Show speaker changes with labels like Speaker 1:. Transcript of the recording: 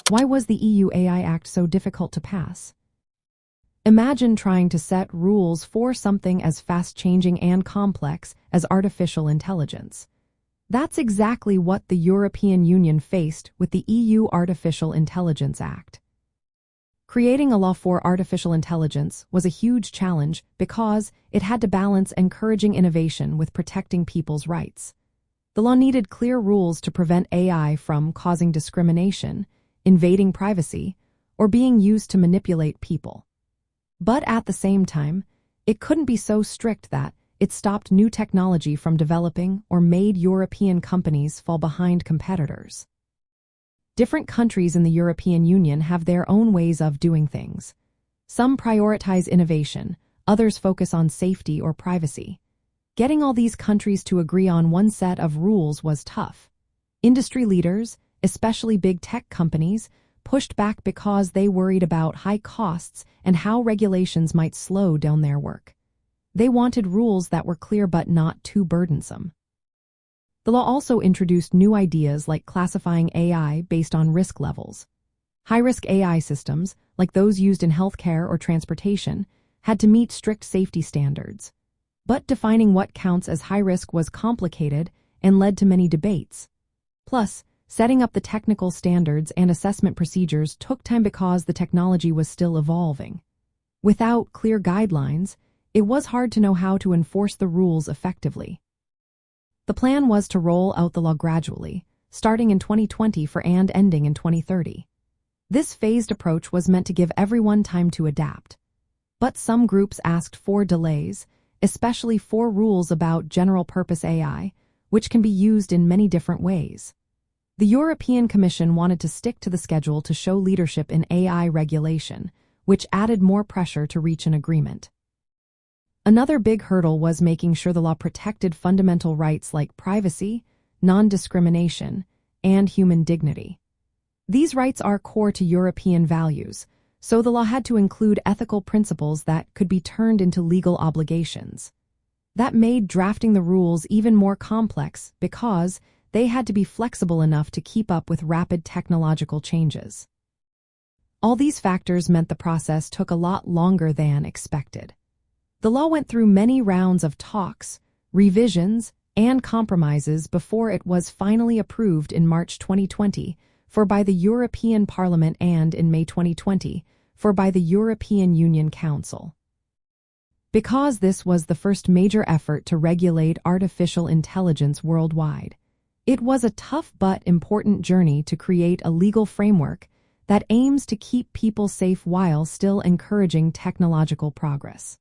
Speaker 1: Why was the EU AI Act so difficult to pass? Imagine trying to set rules for something as fast-changing and complex as artificial intelligence. That's exactly what the European Union faced with the EU Artificial Intelligence Act. Creating a law for artificial intelligence was a huge challenge because it had to balance encouraging innovation with protecting people's rights. The law needed clear rules to prevent AI from causing discrimination, invading privacy, or being used to manipulate people. But at the same time, it couldn't be so strict that it stopped new technology from developing or made European companies fall behind competitors. Different countries in the European Union have their own ways of doing things. Some prioritize innovation, others focus on safety or privacy. Getting all these countries to agree on one set of rules was tough. Industry leaders, especially big tech companies, pushed back because they worried about high costs and how regulations might slow down their work. They wanted rules that were clear but not too burdensome. The law also introduced new ideas like classifying AI based on risk levels. High-risk AI systems, like those used in healthcare or transportation, had to meet strict safety standards. But defining what counts as high risk was complicated and led to many debates. Plus, setting up the technical standards and assessment procedures took time because the technology was still evolving. Without clear guidelines, it was hard to know how to enforce the rules effectively. The plan was to roll out the law gradually, starting in 2020 and ending in 2030. This phased approach was meant to give everyone time to adapt. But some groups asked for delays, especially for rules about general-purpose AI, which can be used in many different ways. The European Commission wanted to stick to the schedule to show leadership in AI regulation, which added more pressure to reach an agreement. Another big hurdle was making sure the law protected fundamental rights like privacy, non-discrimination, and human dignity. These rights are core to European values, so the law had to include ethical principles that could be turned into legal obligations. That made drafting the rules even more complex because they had to be flexible enough to keep up with rapid technological changes. All these factors meant the process took a lot longer than expected. The law went through many rounds of talks, revisions, and compromises before it was finally approved in March 2020 by the European Parliament and in May 2020 by the European Union Council. Because this was the first major effort to regulate artificial intelligence worldwide, it was a tough but important journey to create a legal framework that aims to keep people safe while still encouraging technological progress.